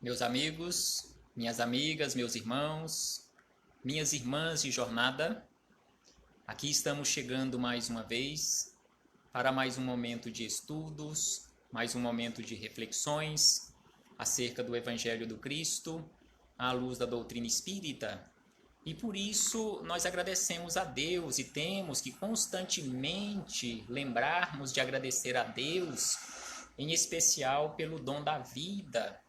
Meus amigos, minhas amigas, meus irmãos, minhas irmãs de jornada, aqui estamos chegando mais uma vez para mais um momento de estudos, mais um momento de reflexões acerca do Evangelho do Cristo, à luz da doutrina espírita. E por isso nós agradecemos a Deus e temos que constantemente lembrarmos de agradecer a Deus, em especial pelo dom da vida.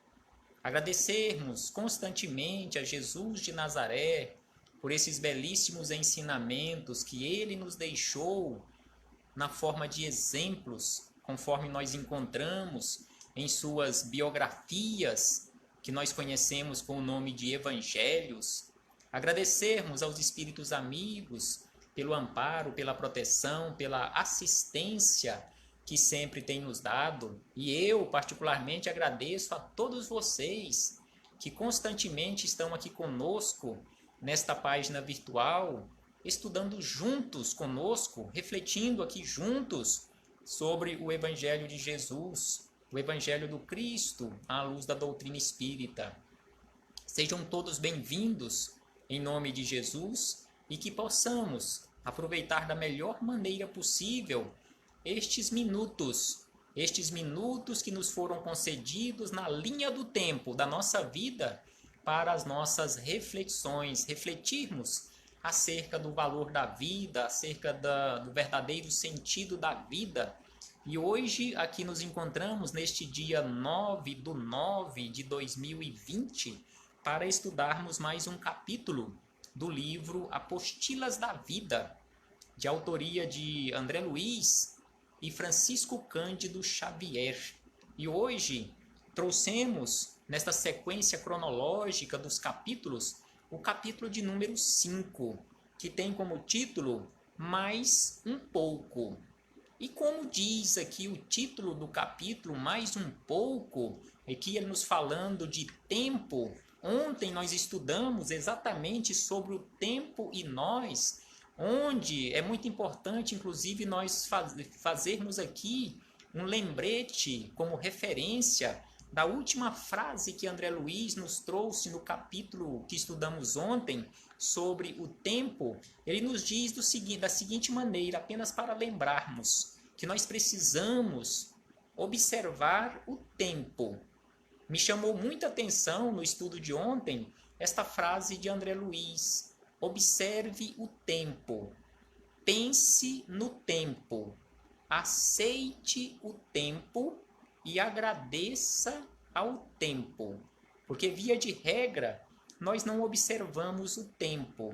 Agradecermos constantemente a Jesus de Nazaré por esses belíssimos ensinamentos que ele nos deixou na forma de exemplos, conforme nós encontramos em suas biografias, que nós conhecemos com o nome de evangelhos. Agradecermos aos espíritos amigos pelo amparo, pela proteção, pela assistência que sempre tem nos dado. E eu, particularmente, agradeço a todos vocês que constantemente estão aqui conosco nesta página virtual, estudando juntos conosco, refletindo aqui juntos sobre o Evangelho de Jesus, o Evangelho do Cristo, à luz da doutrina espírita. Sejam todos bem-vindos em nome de Jesus e que possamos aproveitar da melhor maneira possível estes minutos que nos foram concedidos na linha do tempo da nossa vida para as nossas reflexões, refletirmos acerca do valor da vida, acerca do verdadeiro sentido da vida. E hoje aqui nos encontramos neste dia 9/9 de 2020 para estudarmos mais um capítulo do livro Apostilas da Vida, de autoria de André Luiz e Francisco Cândido Xavier. E hoje trouxemos, nesta sequência cronológica dos capítulos, o capítulo de número 5, que tem como título Mais um Pouco. E como diz aqui o título do capítulo, Mais um Pouco, aqui ele nos falando de tempo. Ontem nós estudamos exatamente sobre o tempo e nós, onde é muito importante, inclusive, nós fazermos aqui um lembrete como referência da última frase que André Luiz nos trouxe no capítulo que estudamos ontem sobre o tempo. Ele nos diz da seguinte maneira, apenas para lembrarmos que nós precisamos observar o tempo. Me chamou muita atenção no estudo de ontem esta frase de André Luiz: observe o tempo, pense no tempo, aceite o tempo e agradeça ao tempo. Porque, via de regra, nós não observamos o tempo,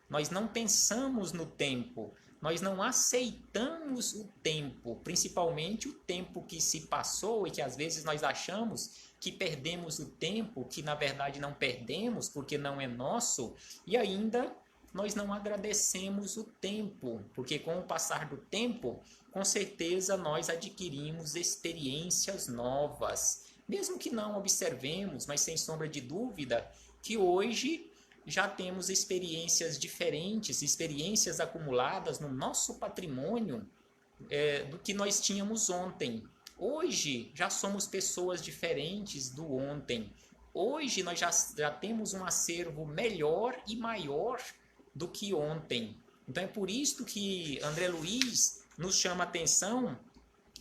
nós não pensamos no tempo, nós não aceitamos o tempo, principalmente o tempo que se passou e que às vezes nós achamos que perdemos o tempo, que na verdade não perdemos porque não é nosso, e ainda nós não agradecemos o tempo, porque com o passar do tempo, com certeza nós adquirimos experiências novas, mesmo que não observemos, mas sem sombra de dúvida que hoje já temos experiências diferentes, experiências acumuladas no nosso patrimônio do que nós tínhamos ontem. Hoje já somos pessoas diferentes do ontem. Hoje nós já temos um acervo melhor e maior do que ontem. Então é por isso que André Luiz nos chama a atenção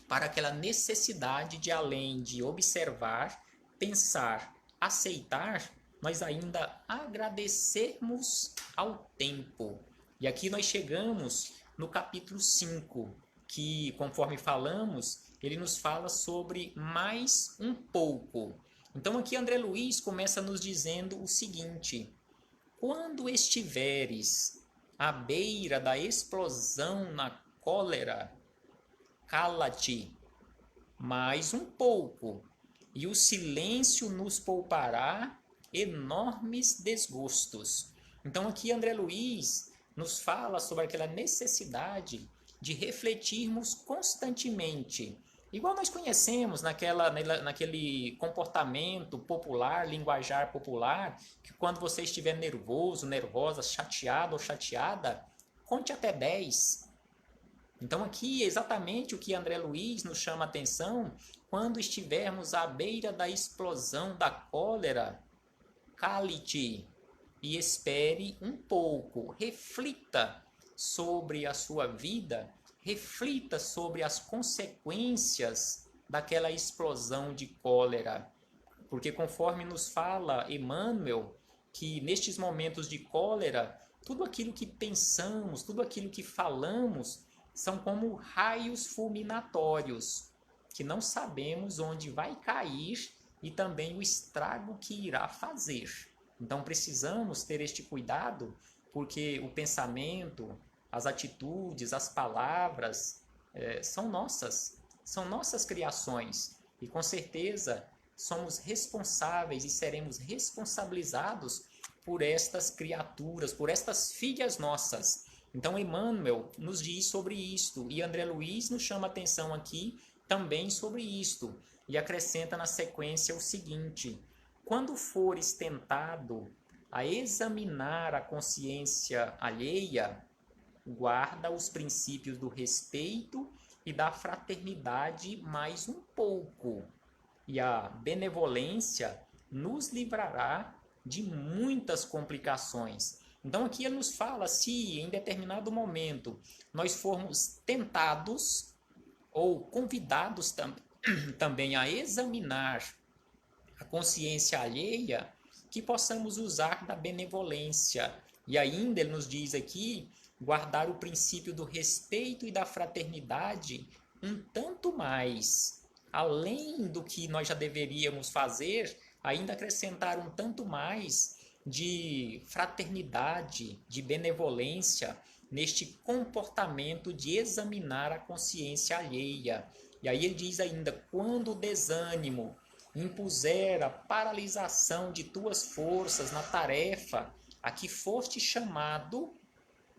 para aquela necessidade de, além de observar, pensar, aceitar, nós ainda agradecermos ao tempo. E aqui nós chegamos no capítulo 5, que, conforme falamos, ele nos fala sobre mais um pouco. Então aqui André Luiz começa nos dizendo o seguinte: quando estiveres à beira da explosão na cólera, cala-te mais um pouco, e o silêncio nos poupará enormes desgostos. Então aqui André Luiz nos fala sobre aquela necessidade de refletirmos constantemente. Igual nós conhecemos naquele comportamento popular, linguajar popular, que quando você estiver nervoso, nervosa, chateado ou chateada, conte até 10. Então aqui é exatamente o que André Luiz nos chama a atenção: quando estivermos à beira da explosão da cólera, cale-te e espere um pouco, reflita sobre a sua vida, reflita sobre as consequências daquela explosão de cólera. Porque conforme nos fala Emmanuel, que nestes momentos de cólera, tudo aquilo que pensamos, tudo aquilo que falamos, são como raios fulminatórios, que não sabemos onde vai cair e também o estrago que irá fazer. Então precisamos ter este cuidado, porque o pensamento, as atitudes, as palavras são nossas criações. E com certeza somos responsáveis e seremos responsabilizados por estas criaturas, por estas filhas nossas. Então Emmanuel nos diz sobre isto, e André Luiz nos chama a atenção aqui também sobre isto, e acrescenta na sequência o seguinte: quando fores tentado a examinar a consciência alheia, guarda os princípios do respeito e da fraternidade mais um pouco, e a benevolência nos livrará de muitas complicações. Então aqui ele nos fala, se em determinado momento nós formos tentados ou convidados também a examinar a consciência alheia, que possamos usar da benevolência. E ainda ele nos diz aqui, guardar o princípio do respeito e da fraternidade um tanto mais, além do que nós já deveríamos fazer, ainda acrescentar um tanto mais de fraternidade, de benevolência, neste comportamento de examinar a consciência alheia. E aí ele diz ainda, quando o desânimo impuser a paralisação de tuas forças na tarefa a que foste chamado,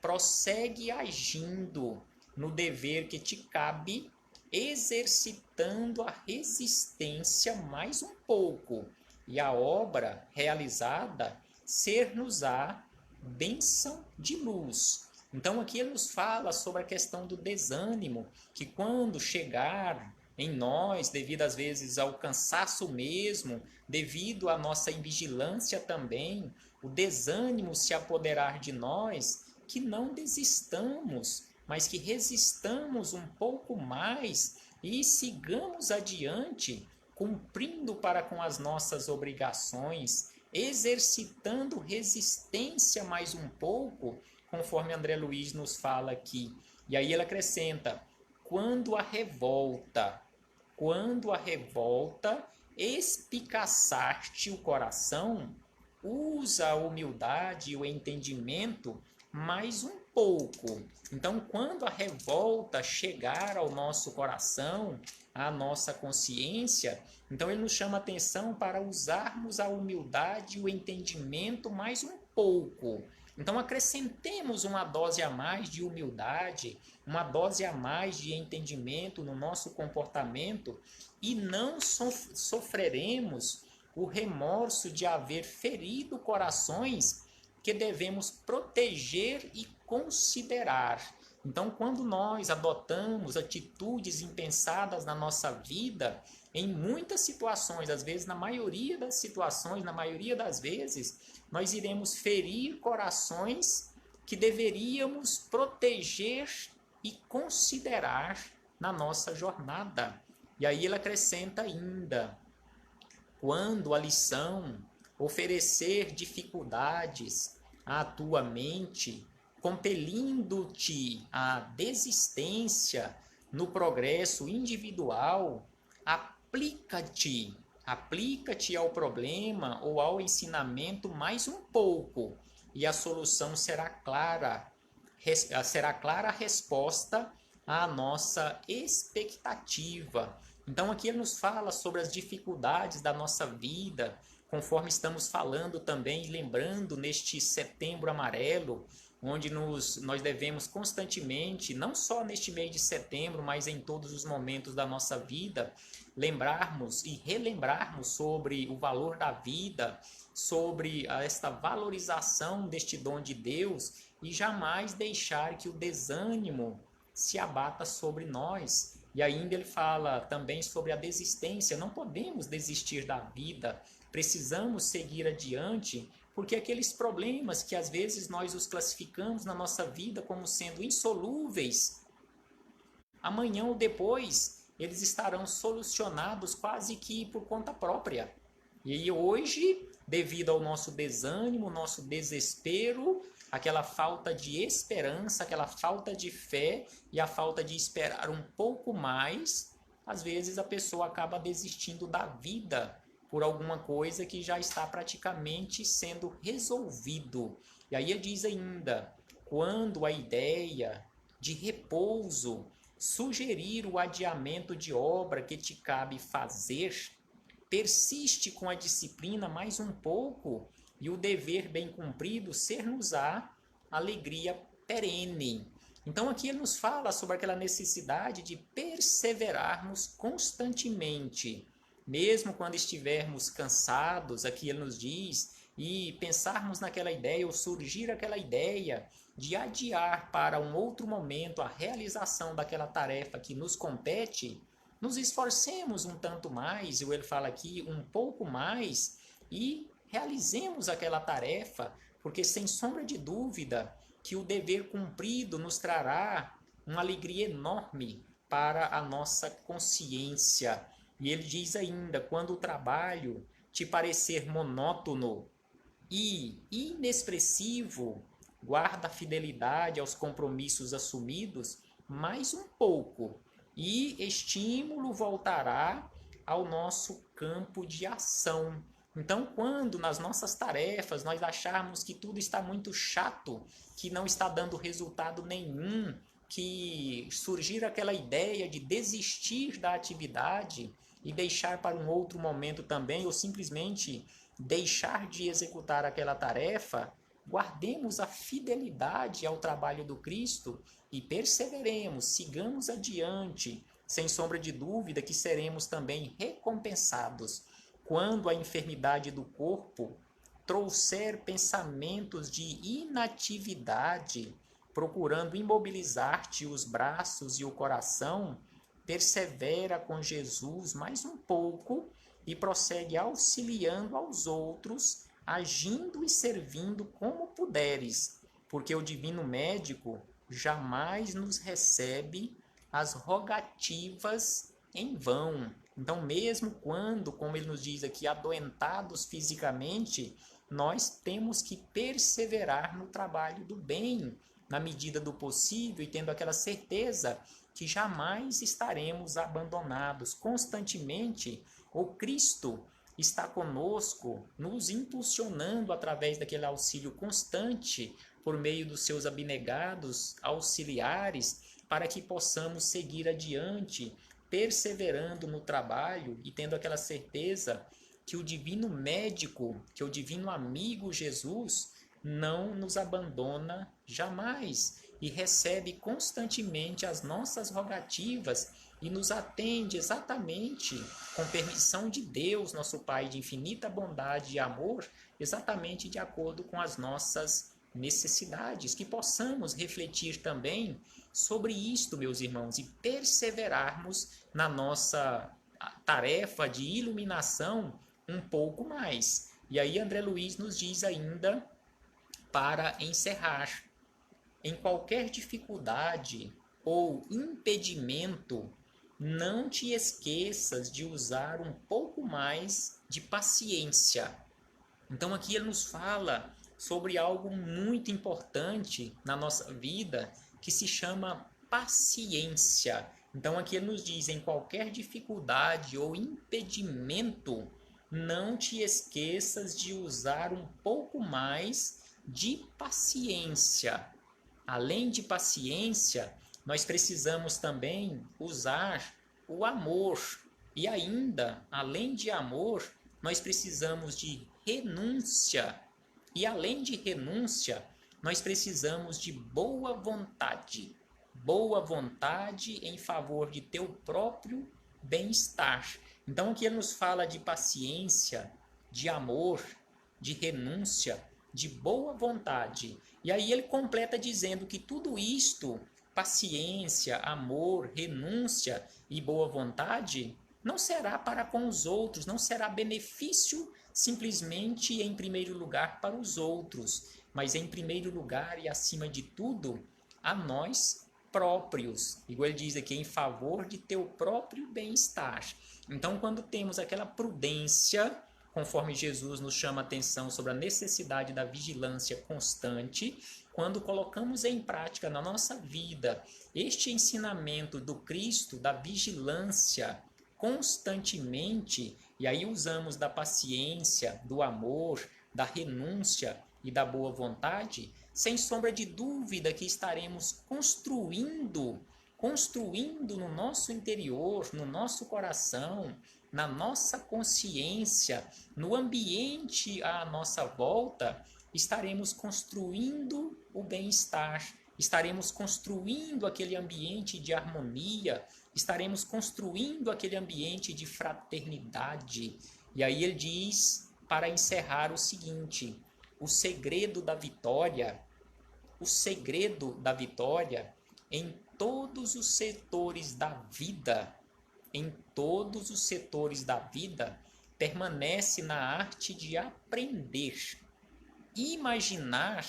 prossegue agindo no dever que te cabe, exercitando a resistência mais um pouco, e a obra realizada ser-nos-á bênção de luz. Então aqui ele nos fala sobre a questão do desânimo, que quando chegar em nós, devido às vezes ao cansaço mesmo, devido à nossa invigilância também, o desânimo se apoderar de nós, que não desistamos, mas que resistamos um pouco mais e sigamos adiante, cumprindo para com as nossas obrigações, exercitando resistência mais um pouco, conforme André Luiz nos fala aqui. E aí ele acrescenta, quando a revolta espicaçar-te o coração, usa a humildade e o entendimento mais um pouco. Então, quando a revolta chegar ao nosso coração, à nossa consciência, então ele nos chama a atenção para usarmos a humildade e o entendimento mais um pouco. Então, acrescentemos uma dose a mais de humildade, uma dose a mais de entendimento no nosso comportamento e não sofreremos o remorso de haver ferido corações que devemos proteger e considerar. Então, quando nós adotamos atitudes impensadas na nossa vida, em muitas situações, às vezes na maioria das situações, na maioria das vezes, nós iremos ferir corações que deveríamos proteger e considerar na nossa jornada. E aí ele acrescenta ainda, quando a lição oferecer dificuldades à tua mente, compelindo-te à desistência no progresso individual, aplica-te ao problema ou ao ensinamento mais um pouco, e a solução será clara a resposta à nossa expectativa. Então aqui ele nos fala sobre as dificuldades da nossa vida, conforme estamos falando também, lembrando neste setembro amarelo, onde nós devemos constantemente, não só neste mês de setembro, mas em todos os momentos da nossa vida, lembrarmos e relembrarmos sobre o valor da vida, sobre esta valorização deste dom de Deus e jamais deixar que o desânimo se abata sobre nós. E ainda ele fala também sobre a desistência. Não podemos desistir da vida, precisamos seguir adiante, porque aqueles problemas que às vezes nós os classificamos na nossa vida como sendo insolúveis, amanhã ou depois eles estarão solucionados quase que por conta própria. E hoje, devido ao nosso desânimo, nosso desespero, aquela falta de esperança, aquela falta de fé e a falta de esperar um pouco mais, às vezes a pessoa acaba desistindo da vida por alguma coisa que já está praticamente sendo resolvido. E aí ele diz ainda, quando a ideia de repouso sugerir o adiamento de obra que te cabe fazer, persiste com a disciplina mais um pouco, e o dever bem cumprido ser-nos-á alegria perene. Então aqui ele nos fala sobre aquela necessidade de perseverarmos constantemente, mesmo quando estivermos cansados, aqui ele nos diz, e pensarmos naquela ideia, ou surgir aquela ideia de adiar para um outro momento a realização daquela tarefa que nos compete, nos esforcemos um tanto mais, e ele fala aqui um pouco mais, e realizemos aquela tarefa, porque sem sombra de dúvida que o dever cumprido nos trará uma alegria enorme para a nossa consciência. E ele diz ainda, quando o trabalho te parecer monótono e inexpressivo, guarda a fidelidade aos compromissos assumidos mais um pouco, e estímulo voltará ao nosso campo de ação. Então, quando nas nossas tarefas nós acharmos que tudo está muito chato, que não está dando resultado nenhum, que surgir aquela ideia de desistir da atividade e deixar para um outro momento também, ou simplesmente deixar de executar aquela tarefa, guardemos a fidelidade ao trabalho do Cristo e perseveremos, sigamos adiante, sem sombra de dúvida que seremos também recompensados. Quando a enfermidade do corpo trouxer pensamentos de inatividade, procurando imobilizar-te os braços e o coração, persevera com Jesus mais um pouco e prossegue auxiliando aos outros, agindo e servindo como puderes, porque o divino médico jamais nos recebe as rogativas em vão. Então, mesmo quando, como ele nos diz aqui, adoentados fisicamente, nós temos que perseverar no trabalho do bem, na medida do possível, e tendo aquela certeza que jamais estaremos abandonados. Constantemente, o Cristo está conosco, nos impulsionando através daquele auxílio constante, por meio dos seus abnegados auxiliares, para que possamos seguir adiante, perseverando no trabalho e tendo aquela certeza que o divino médico, que o divino amigo Jesus não nos abandona jamais e recebe constantemente as nossas rogativas e nos atende exatamente com permissão de Deus, nosso Pai de infinita bondade e amor, exatamente de acordo com as nossas necessidades, que possamos refletir também sobre isto, meus irmãos, e perseverarmos na nossa tarefa de iluminação um pouco mais. E aí André Luiz nos diz ainda, para encerrar, em qualquer dificuldade ou impedimento, não te esqueças de usar um pouco mais de paciência. Então aqui ele nos fala sobre algo muito importante na nossa vida, que se chama paciência. Então aqui ele nos diz, em qualquer dificuldade ou impedimento, não te esqueças de usar um pouco mais de paciência. Além de paciência, nós precisamos também usar o amor. E ainda, além de amor, nós precisamos de renúncia. E além de renúncia, nós precisamos de boa vontade. Boa vontade em favor de teu próprio bem-estar. Então aqui ele nos fala de paciência, de amor, de renúncia, de boa vontade. E aí ele completa dizendo que tudo isto paciência, amor, renúncia e boa vontade, não será para com os outros, não será benefício simplesmente em primeiro lugar para os outros, mas em primeiro lugar e acima de tudo, a nós próprios. Igual ele diz aqui, em favor de teu próprio bem-estar. Então, quando temos aquela prudência, conforme Jesus nos chama a atenção sobre a necessidade da vigilância constante, quando colocamos em prática na nossa vida este ensinamento do Cristo, da vigilância constantemente, e aí usamos da paciência, do amor, da renúncia e da boa vontade, sem sombra de dúvida que estaremos construindo no nosso interior, no nosso coração, na nossa consciência, no ambiente à nossa volta, estaremos construindo o bem-estar, estaremos construindo aquele ambiente de harmonia, estaremos construindo aquele ambiente de fraternidade. E aí ele diz, para encerrar, o seguinte: o segredo da vitória em todos os setores da vida, permanece na arte de aprender, imaginar,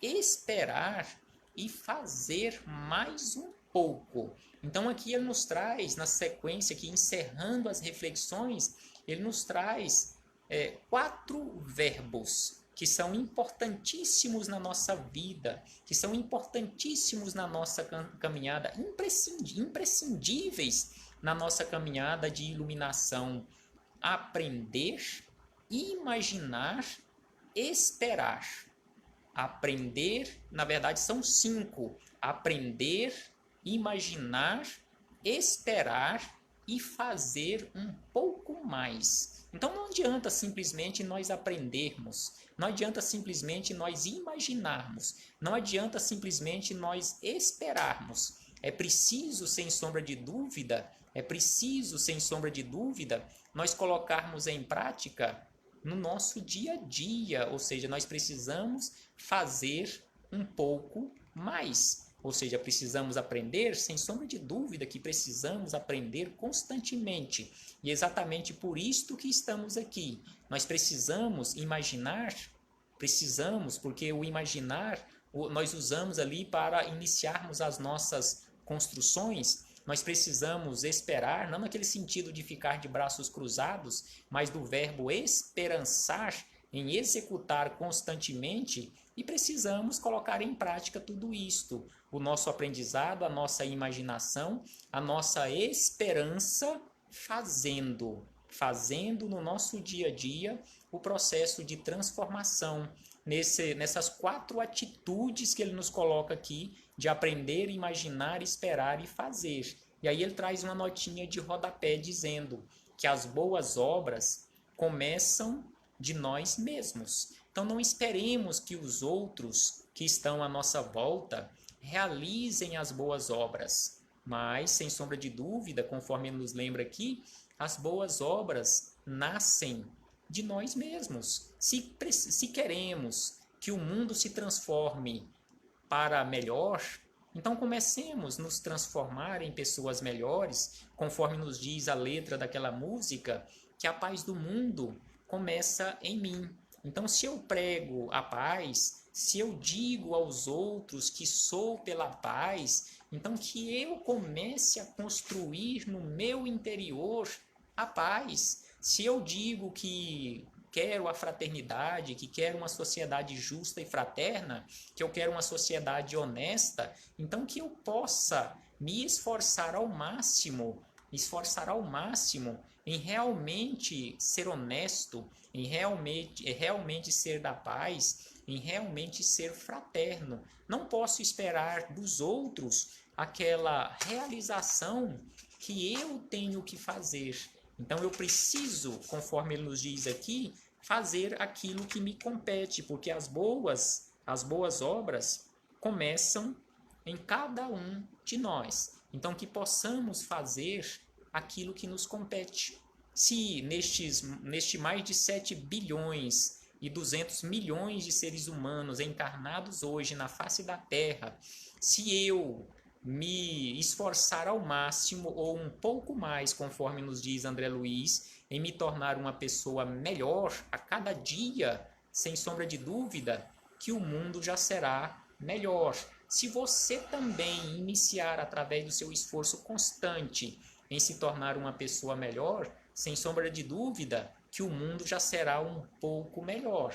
esperar e fazer mais um pouco. Então aqui ele nos traz, na sequência, aqui, encerrando as reflexões, ele nos traz 4 verbos que são importantíssimos na nossa vida, que são importantíssimos na nossa caminhada, imprescindíveis na nossa caminhada de iluminação: aprender, imaginar, esperar. Aprender, na verdade, são 5. Aprender, imaginar, esperar e fazer um pouco mais. Então não adianta simplesmente nós aprendermos, não adianta simplesmente nós imaginarmos, não adianta simplesmente nós esperarmos. É preciso, sem sombra de dúvida, nós colocarmos em prática no nosso dia a dia, ou seja, nós precisamos fazer um pouco mais. Ou seja, precisamos aprender, sem sombra de dúvida que precisamos aprender constantemente. E exatamente por isto que estamos aqui. Nós precisamos imaginar, porque o imaginar nós usamos ali para iniciarmos as nossas construções. Nós precisamos esperar, não naquele sentido de ficar de braços cruzados, mas do verbo esperançar, em executar constantemente, e precisamos colocar em prática tudo isto. O nosso aprendizado, a nossa imaginação, a nossa esperança, fazendo no nosso dia a dia o processo de transformação, nessas 4 atitudes que ele nos coloca aqui, de aprender, imaginar, esperar e fazer. E aí ele traz uma notinha de rodapé dizendo que as boas obras começam de nós mesmos. Então não esperemos que os outros que estão à nossa volta realizem as boas obras, mas, sem sombra de dúvida, conforme ele nos lembra aqui, as boas obras nascem de nós mesmos. Se queremos que o mundo se transforme para melhor, então comecemos a nos transformar em pessoas melhores, conforme nos diz a letra daquela música, que a paz do mundo começa em mim. Então, se eu prego a paz, se eu digo aos outros que sou pela paz, então que eu comece a construir no meu interior a paz. Se eu digo que quero a fraternidade, que quero uma sociedade justa e fraterna, que eu quero uma sociedade honesta, então que eu possa me esforçar ao máximo em realmente ser honesto, em realmente ser da paz, em realmente ser fraterno. Não posso esperar dos outros aquela realização que eu tenho que fazer. Então eu preciso, conforme ele nos diz aqui, fazer aquilo que me compete, porque as boas obras começam em cada um de nós. Então que possamos fazer aquilo que nos compete. Se neste mais de 7 bilhões e 200 milhões de seres humanos encarnados hoje na face da Terra, se eu me esforçar ao máximo ou um pouco mais, conforme nos diz André Luiz, em me tornar uma pessoa melhor a cada dia, sem sombra de dúvida, que o mundo já será melhor. Se você também iniciar através do seu esforço constante em se tornar uma pessoa melhor, sem sombra de dúvida, que o mundo já será um pouco melhor.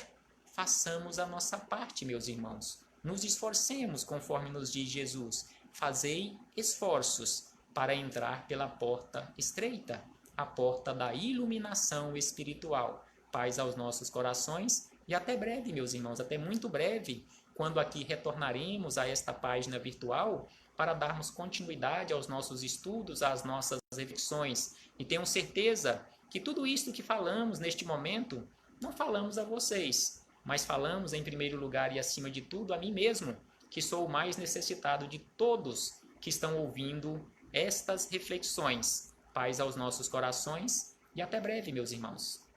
Façamos a nossa parte, meus irmãos. Nos esforcemos, conforme nos diz Jesus. Fazei esforços para entrar pela porta estreita, a porta da iluminação espiritual. Paz aos nossos corações e até breve, meus irmãos, até muito breve, quando aqui retornaremos a esta página virtual para darmos continuidade aos nossos estudos, às nossas reflexões. E tenho certeza que tudo isto que falamos neste momento, não falamos a vocês, mas falamos em primeiro lugar e acima de tudo a mim mesmo, que sou o mais necessitado de todos que estão ouvindo estas reflexões. Paz aos nossos corações e até breve, meus irmãos.